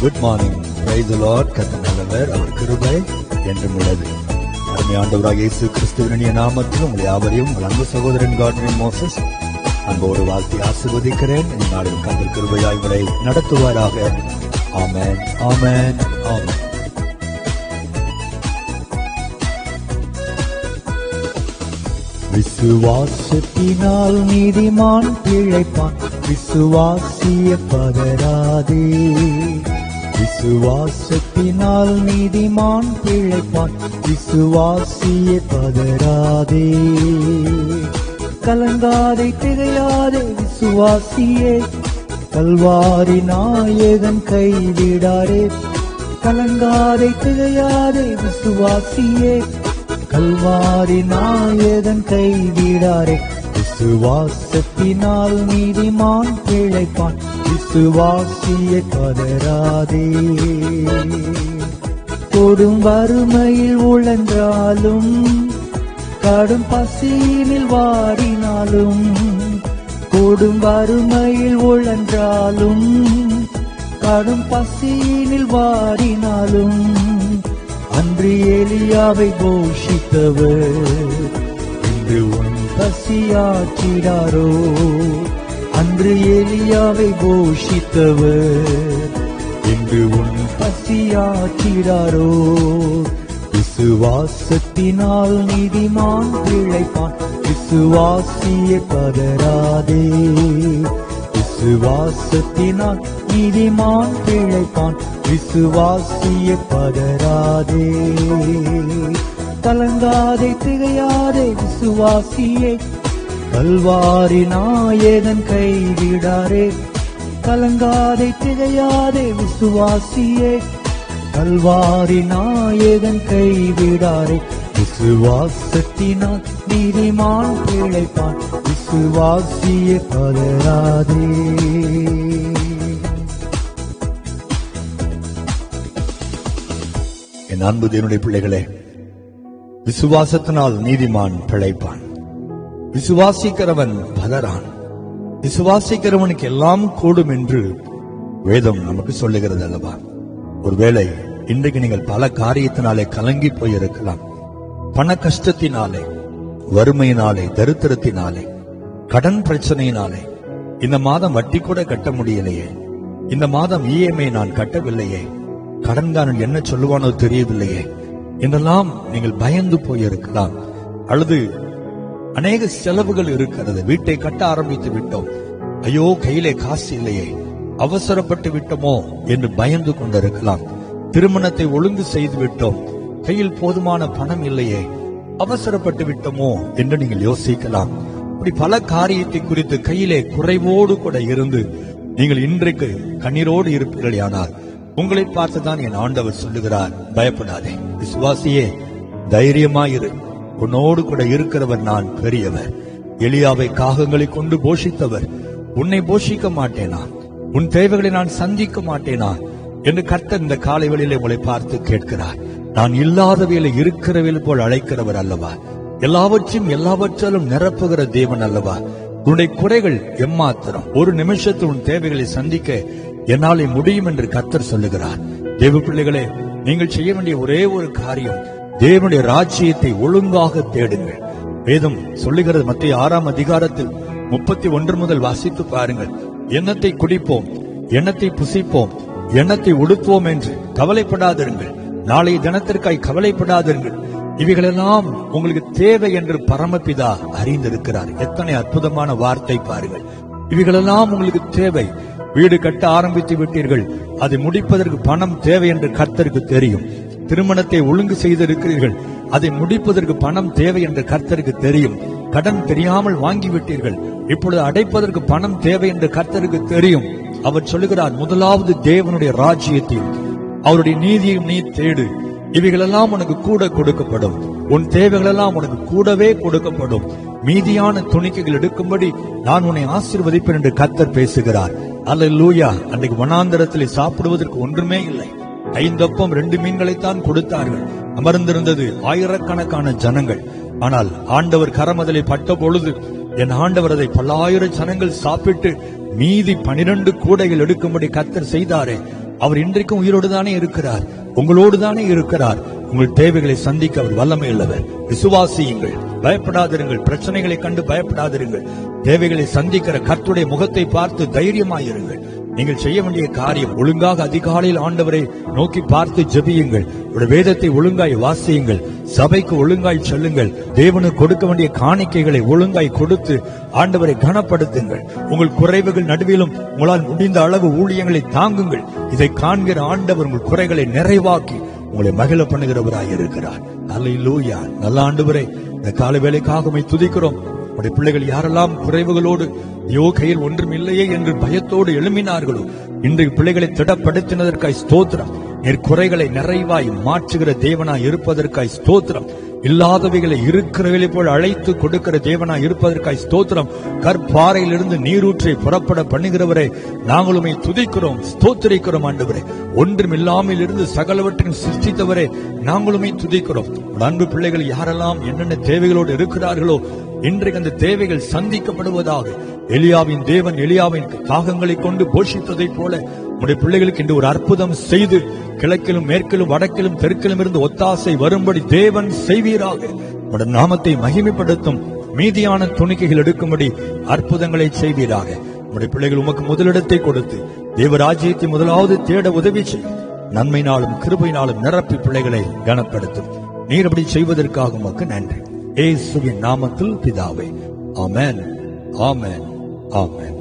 Good morning. Praise the Lord. கர்த்தர் நல்லவர், அவர் கிருபை என்றும் உள்ளது. அருமை ஆண்டவராகிய இயேசு கிறிஸ்துவின் நாமத்தில் உங்கள் யாவரையும் உங்கள் அன்பு சகோதரன் கார்டினல் மோசஸ் அன்போடு வாழ்த்தி ஆசீர்வதிக்கிறேன். இந்நாளில் கர்த்தர் கிருபையாய் உங்களை நடத்துவாராக. ஆமென், ஆமென், ஆமென். விசுவாசத்தினால் நீதிமான் பிழைப்பான், விசுவாசிய பதராதே. விசுவாசத்தினால் நீதிமான் பிழைப்பான், விசுவாசிய பதராதே. கலங்காதே திகையாதே விசுவாசியே, கல்வாரி நாயகன் கைவிடாரே. கலங்காதே திகையாதே விசுவாசியே, கல்வாரி நாயகன் கைவிடாரே. விசுவாசத்தினால் நீதிமான் பிழைப்பான், விசுவாசிய பதராதே. கொடும் வறுமையில் உழன்றாலும், கடும் பசியினில் வாடினாலும், கொடும் வறுமையில் உழன்றாலும், கடும் பசியினில் வாடினாலும், அன்று எலியாவை போஷித்தவர் இன்று உன் பசியாற்றிடாரோ. அன்று எலியாவை போஷித்தவர் இன்று உன் பசியாற்றிடாரோ. விசுவாசத்தினால் நீதிமான் பிழைப்பான், விசுவாசிய பதராதே. விசுவாசத்தினால் நீதிமான் பிழைப்பான், விசுவாசிய பதராதே. கலங்காதே திகையாதே விசுவாசியே, கல்வாரி நாயகன் கைவிடாரே. கலங்காதே திகையாதே விசுவாசியே, கல்வாரி நாயகன் கைவிடாரே. விசுவாசத்தினால் நீதிமான் பிழைப்பான், விசுவாசிய பதராதே. என் அன்பு தேவனுடைய பிள்ளைகளே, விசுவாசத்தினால் நீதிமான் பிழைப்பான், விசுவாசிக்கிறவன் பலரான். விசுவாசிக்கிறவனுக்கு எல்லாம் கூடும் என்று வேதம் நமக்கு சொல்லுகிறது அல்லவா? ஒருவேளை இன்றைக்கு நீங்கள் பல காரியத்தினாலே கலங்கி போயிருக்கலாம். பண கஷ்டத்தினாலே, வறுமையினாலே, தரித்திரத்தினாலே, கடன் பிரச்சனையினாலே, இந்த மாதம் வட்டி கூட கட்ட முடியலையே, இந்த மாதம் இஎம்ஐ நான் கட்டவில்லையே, கடன்காரன் என்ன சொல்லுவானோ தெரியவில்லையே என்றெல்லாம் நீங்கள் பயந்து போயிருக்கலாம். அல்லது அநேக செலவுகள் இருக்கிறது, வீட்டை கட்ட ஆரம்பித்து விட்டோம், ஐயோ கையிலே காசு இல்லையே, அவசரப்பட்டு விட்டோமோ என்று பயந்து கொண்டிருக்கலாம். திருமணத்தை ஒழுங்கு செய்து விட்டோம், கையில் போதுமான பணம் இல்லையே, அவசரப்பட்டு விட்டோமோ என்று நீங்கள் யோசிக்கலாம். இப்படி பல காரியத்தை குறித்து கையிலே குறைவோடு கூட இருந்து நீங்கள் இன்றைக்கு கண்ணீரோடு இருப்பீர்கள். ஆனால் உங்களை பார்த்துதான் என் ஆண்டவர் சொல்லுகிறார், பயப்படாதே விசுவாசியே, தைரியமாயிரு, உன்னோடு கூட இருக்கிறவர் நான் பெரியவர். எலியாவை காகங்களை கொண்டு போஷித்தவர் உன்னை போஷிக்க மாட்டேனா, உன் தேவைகளை நான் சந்திக்க மாட்டேனா என்று கர்த்தர் இந்த காலை வேளையிலே உங்களை பார்த்து கேட்கிறார். நான் இல்லாதவையில இருக்கிறவையில் போல் அழைக்கிறவர் அல்லவா? எல்லாவற்றையும் எல்லாவற்றாலும் நிரப்புகிற தேவன் அல்லவா? உன்னுடைய குறைகள் எம்மாத்திரம், ஒரு நிமிஷத்தில் உன் தேவைகளை சந்திக்க என்னாலே முடியும் என்று கர்த்தர் சொல்லுகிறார். தேவ பிள்ளைகளே, நீங்கள் செய்ய வேண்டிய ஒரே ஒரு காரியம், தேவனுடைய ராஜ்யத்தை ஒழுங்காக தேடுங்கள். வேதம் சொல்லுகிறது, மத்திய 6ஆம் அதிகாரத்தில் 31 முதல் வாசித்து பாருங்கள். எண்ணத்தை குடிப்போம், எண்ணத்தை புசிப்போம், எண்ணத்தை உடுத்துவோம் என்று கவலைப்படாதிருங்கள், நாளைய தினத்திற்காய் கவலைப்படாதிருங்கள், இவைகளெல்லாம் உங்களுக்கு தேவை என்று பரமபிதா அறிந்திருக்கிறார். எத்தனை அற்புதமான வார்த்தை பாருங்கள். இவைகளெல்லாம் உங்களுக்கு தேவை. வீடு கட்ட ஆரம்பித்து விட்டீர்கள், அதை முடிப்பதற்கு பணம் தேவை என்று கர்த்தருக்கு தெரியும். திருமணத்தை ஒழுங்கு செய்திருக்கிறீர்கள், அதை முடிப்பதற்கு பணம் தேவை என்று கர்த்தருக்கு தெரியும். கடன் தெரியாமல் வாங்கிவிட்டீர்கள், இப்பொழுது அடைப்பதற்கு பணம் தேவை என்று கர்த்தருக்கு தெரியும். அவர் சொல்லுகிறார், முதலாவது தேவனுடைய ராஜ்யத்தையும் அவருடைய நீதியையும் நீ தேடு, இவைகளெல்லாம் உனக்கு கூட கொடுக்கப்படும், உன் தேவைகளெல்லாம் உனக்கு கூடவே கொடுக்கப்படும். மீதியான துணிக்கைகள் எடுக்கும்படி நான் உன்னை ஆசீர்வதிப்பேன் என்று கர்த்தர் பேசுகிறார். அல்லேலூயா. அன்றைக்கு வனாந்தரத்தில் சாப்பிடுவதற்கு ஒன்றுமே இல்லை, 5 அப்பம் 2 மீன்களைத்தான் கொடுத்தார்கள். அமர்ந்திருந்தது ஆயிரக்கணக்கான ஜனங்கள். ஆனால் ஆண்டவர் கரமதலை பட்ட பொழுது என் ஆண்டவர் அதை பல்லாயிரம் ஜனங்கள் சாப்பிட்டு மீதி 12 கூடைகள் எடுக்கும்படி கர்த்தர் செய்தாரே. அவர் இன்றைக்கும் உயிரோடு தானே இருக்கிறார், உங்களோடு தானே இருக்கிறார். உங்கள் தேவைகளை சந்திக்க அவர் வல்லமை உள்ளவர். விசுவாசியுங்கள், பயப்படாதிருங்கள். பிரச்சனைகளை கண்டு பயப்படாதிருங்கள். தேவைகளை சந்திக்கிற கர்த்தருடைய முகத்தை பார்த்து தைரியமாயிருங்கள். நீங்கள் செய்ய வேண்டிய காரியம், ஒழுங்காக அதிகாலையில் ஆண்டவரை நோக்கி பார்த்து ஜெபியுங்கள். வேதத்தை ஒழுங்காய் வாசியுங்கள். சபைக்கு ஒழுங்காய் செல்லுங்கள். தேவனுக்கு கொடுக்க வேண்டிய காணிக்கைகளை ஒழுங்காய் கொடுத்து ஆண்டவரை கனப்படுத்துங்கள். உங்கள் குறைவுகள் நடுவிலும் உங்களால் முடிந்த அளவு ஊழியங்களை தாங்குங்கள். இதை காண்கிற ஆண்டவர் உங்கள் குறைகளை நிறைவாக்கி உங்களை மகிழ பண்ணுகிறவராய் இருக்கிறார். அல்லேலூயா. நல்ல ஆண்டவரே, இந்த காலை வேளைக்காக உம்மை துதிக்கிறோம். உடைய பிள்ளைகள் யாரெல்லாம் குறைவுகளோடு கையில் ஒன்றும் இல்லையே என்று பயத்தோடு எழும்பினார்களோ, இன்றைக்கு பிள்ளைகளை திடப்படுத்தினதற்காய் ஸ்தோத்திரம். நீர் குறைகளை நிறைவாய் மாற்றுகிற தேவனாய் இருப்பதற்காய் ஸ்தோத்திரம். இல்லாதவைகளை இருக்கிறவைகளை போல் அழைத்து கொடுக்கிற தேவனாய் இருப்பதற்காய் ஸ்தோத்திரம். கற்பாறையிலிருந்து நீரூற்றை புறப்பட பண்ணுகிறவரை நாங்களுமே துதிக்கிறோம், ஸ்தோத்திரிக்கிறோம். ஆண்டவரே, ஒன்றும் இல்லாமல் இருந்து சகலவற்றையும் சிருஷ்டித்தவரை நாங்களுமே துதிக்கிறோம். அன்பு பிள்ளைகள் யாரெல்லாம் என்னென்ன தேவைகளோடு இருக்கிறார்களோ, இன்றைக்கு அந்த தேவைகள் சந்திக்கப்படுவதாக. எலியாவின் தேவன் எலியாவின் தாகங்களை கொண்டு போஷித்ததை போல உடைய பிள்ளைகளுக்கு இன்று ஒரு அற்புதம் செய்து கிழக்கிலும் மேற்கிலும் வடக்கிலும் தெற்கிலும் இருந்து ஒத்தாசை வரும்படி தேவன் செய்வீராக. உடைய நாமத்தை மகிமைப்படுத்தும் மீதியான துணிக்கைகள் எடுக்கும்படி அற்புதங்களை செய்வீராக. உடைய பிள்ளைகள் உமக்கு முதலிடத்தை கொடுத்து தேவராஜ்யத்தை முதலாவது தேட உதவி செய்யும். நன்மையினாலும் கிருபையினாலும் நிரப்பி பிள்ளைகளை கனப்படுத்தும். நீர் அப்படி செய்வதற்காக உமக்கு நன்றி. இயேசுவின் நாமத்தில் பிதாவே, ஆமென், ஆமென், ஆமென்.